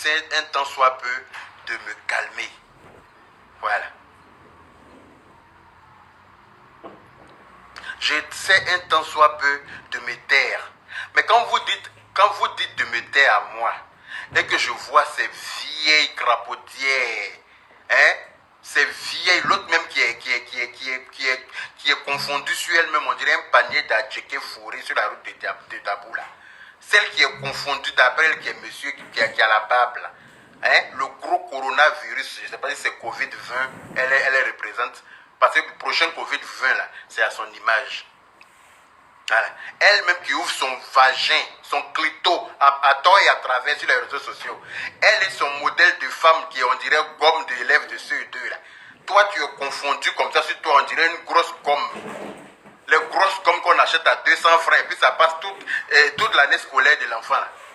j'essaie un tant soit peu de me calmer. Voilà. J'essaie un tant soit peu de me taire. Mais quand vous dites de me taire à moi, et que je vois ces vieilles crapaudières, hein, ces vieilles, l'autre même qui est confondue sur elle-même, on dirait un panier d'adjekés fourré sur la route de Dabou là. Celle qui est confondue d'après elle, qui est monsieur qui a la barbe là. Hein, le gros coronavirus, je ne sais pas si c'est Covid-20, elle représente, parce que le prochain Covid-20 là, c'est à son image. Voilà. Elle-même qui ouvre son vagin, son clito à tort et à travers sur les réseaux sociaux. Elle est son modèle de femme qui est, on dirait, gomme de l'élève de ceux deux là. Toi, tu es confondu comme ça sur toi, on dirait une grosse gomme. Les grosses gommes qu'on achète à 200 francs et puis ça passe toute l'année scolaire de l'enfant.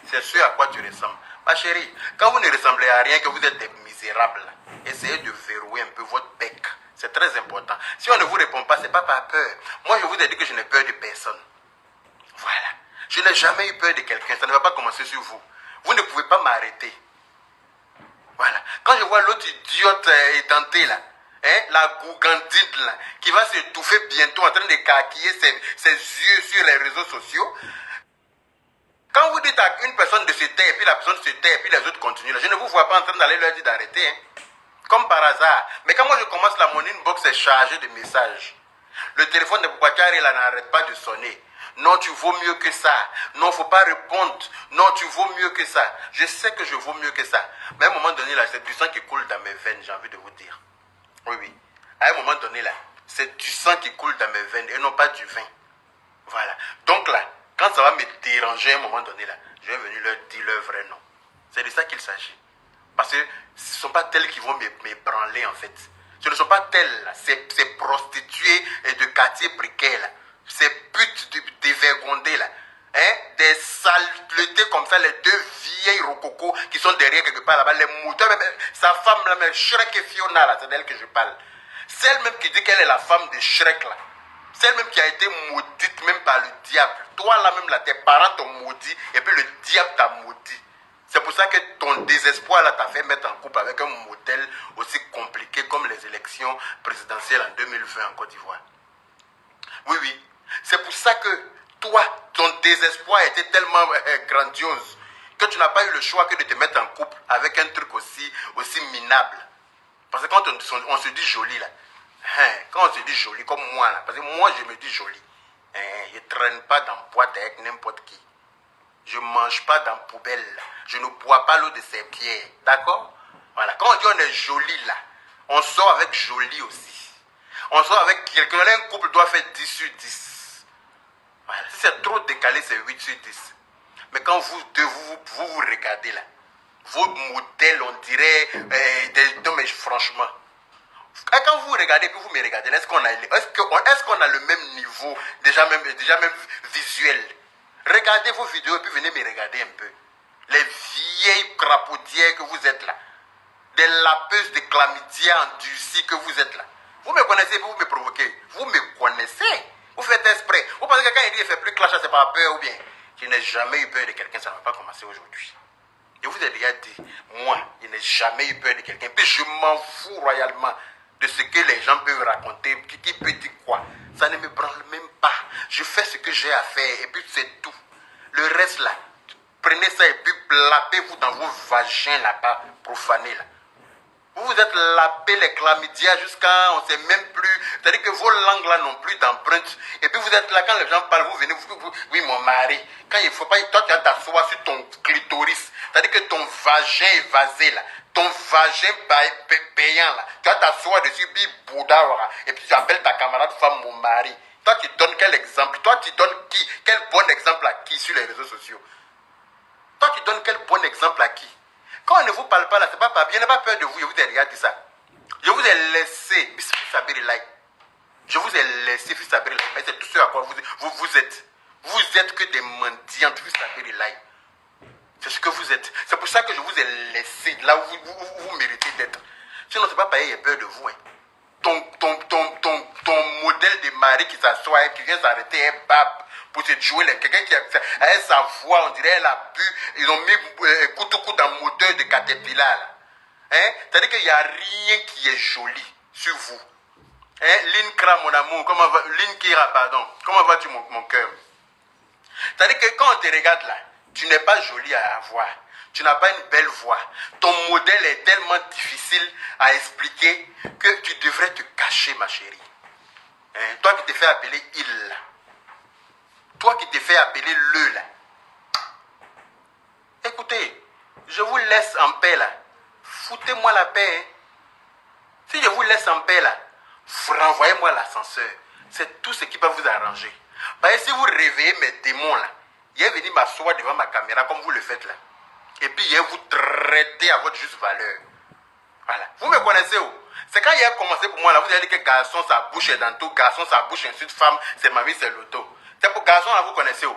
C'est ce à quoi tu ressembles. Ma chérie, quand vous ne ressemblez à rien, que vous êtes des misérables, essayez de verrouiller un peu votre bec. C'est très important. Si on ne vous répond pas, ce n'est pas par peur. Moi, je vous ai dit que je n'ai peur de personne. Voilà. Je n'ai jamais eu peur de quelqu'un. Ça ne va pas commencer sur vous. Vous ne pouvez pas m'arrêter. Voilà. Quand je vois l'autre idiote édenté là, hein, la gougandine là, qui va s'étouffer bientôt en train de caquiller ses yeux sur les réseaux sociaux, quand vous dites à une personne de se taire, et puis la personne se tait, et puis les autres continuent, là, je ne vous vois pas en train d'aller leur dire d'arrêter. Hein. Comme par hasard. Mais quand moi je commence, la mon inbox est chargée de messages. Le téléphone de Boubacar, il n'arrête pas de sonner. Non, tu vaux mieux que ça. Non, il ne faut pas répondre. Non, tu vaux mieux que ça. Je sais que je vaux mieux que ça. Mais à un moment donné, là, c'est du sang qui coule dans mes veines, j'ai envie de vous dire. Oui, oui. À un moment donné, là, c'est du sang qui coule dans mes veines et non pas du vin. Voilà. Donc là, quand ça va me déranger à un moment donné, là, je vais venir leur dire leur vrai nom. C'est de ça qu'il s'agit. Parce que ce ne sont pas telles qui vont m'ébranler en fait. Ce ne sont pas telles, ces prostituées de quartier précaires, ces putes dévergondées là. Hein? Des saletés comme ça, les deux vieilles rococos qui sont derrière quelque part là-bas, les moutons, sa femme là, même Shrek et Fiona là, c'est d'elle que je parle. Celle même qui dit qu'elle est la femme de Shrek là. Celle même qui a été maudite même par le diable. Toi là même là, tes parents t'ont maudit et puis le diable t'a maudit. C'est pour ça que ton désespoir là t'a fait mettre en couple avec un modèle aussi compliqué comme les élections présidentielles en 2020 en Côte d'Ivoire. Oui, oui. C'est pour ça que toi, ton désespoir était tellement grandiose que tu n'as pas eu le choix que de te mettre en couple avec un truc aussi minable. Parce que quand on se dit joli là, hein, quand on se dit joli comme moi là, parce que moi je me dis joli, hein, je ne traîne pas dans boîte avec n'importe qui. Je ne mange pas dans poubelle. Je ne bois pas l'eau de ses pierres. D'accord? Voilà. Quand on dit on est joli là, on sort avec joli aussi. On sort avec quelqu'un. Un couple doit faire 10 sur 10. Voilà. Si c'est trop décalé, c'est 8 sur 10. Mais quand vous deux, vous regardez là, vos modèles, on dirait, non mais franchement, quand vous regardez, puis vous me regardez, est-ce qu'on a le même niveau, déjà même visuel? Regardez vos vidéos et puis venez me regarder un peu. Les vieilles crapaudières que vous êtes là. Des lapeuses de chlamydia endurcies que vous êtes là. Vous me connaissez, vous me provoquez. Vous me connaissez. Vous faites exprès. Vous pensez que quand il dit qu'il ne fait plus clash, c'est par peur ou bien? Je n'ai jamais eu peur de quelqu'un, ça ne va pas commencer aujourd'hui. Je vous ai déjà dit, moi, je n'ai jamais eu peur de quelqu'un. Puis je m'en fous royalement de ce que les gens peuvent raconter, qui peut dire quoi. Ça ne me branle même pas. Je fais ce que j'ai à faire et puis c'est tout. Le reste là, prenez ça et puis lapez-vous dans vos vagins là-bas, profanés là. Vous vous êtes lapé les chlamydia jusqu'à, on ne sait même plus. C'est-à-dire que vos langues là n'ont plus d'empreinte. Et puis vous êtes là, quand les gens parlent, vous venez, oui mon mari. Quand il ne faut pas, toi tu vas t'asseoir sur ton clitoris. C'est-à-dire que ton vagin est vasé là. Ton vagin payant là. Tu vas t'asseoir dessus, et puis tu appelles ta camarade femme mon mari. Toi tu donnes quel exemple? Toi tu donnes qui? Quel bon exemple à qui sur les réseaux sociaux? Toi tu donnes quel bon exemple à qui? Quand on ne vous parle pas là, c'est pas bien, je n'ai pas peur de vous, je vous ai regardé ça. Je vous ai laissé, je vous ai laissé, mais c'est tout ce à quoi vous êtes. Vous êtes que des mendiants, c'est ce que vous êtes. C'est pour ça que je vous ai laissé là où vous méritez d'être. Sinon, c'est pas pareil, j'ai peur de vous. Hein. Ton modèle de mari qui s'assoit et qui vient s'arrêter et bab pour se jouer. Quelqu'un qui a sa voix, on dirait elle a bu, ils ont mis coup dans le moteur de Caterpillar. Hein? C'est-à-dire qu'il n'y a rien qui est joli sur vous. Hein? Linkra, mon amour, Linkira, pardon, comment vas-tu mon cœur? C'est-à-dire que quand on te regarde là, tu n'es pas joli à avoir. Tu n'as pas une belle voix. Ton modèle est tellement difficile à expliquer que tu devrais te cacher, ma chérie. Hein? Toi qui te fais appeler il là. Toi qui te fais appeler le là. Écoutez, je vous laisse en paix là. Foutez-moi la paix. Hein? Si je vous laisse en paix là, renvoyez-moi l'ascenseur. C'est tout ce qui peut vous arranger. Parce que si vous réveillez mes démons là, il est venu m'asseoir devant ma caméra comme vous le faites là. Et puis il est vous traiter à votre juste valeur. Voilà. Vous me connaissez où? C'est quand il a commencé pour moi là, vous avez dit que garçon sa bouche est dans tout, garçon sa bouche insulte femme, c'est ma vie, c'est l'auto. C'est pour garçon là, vous connaissez où?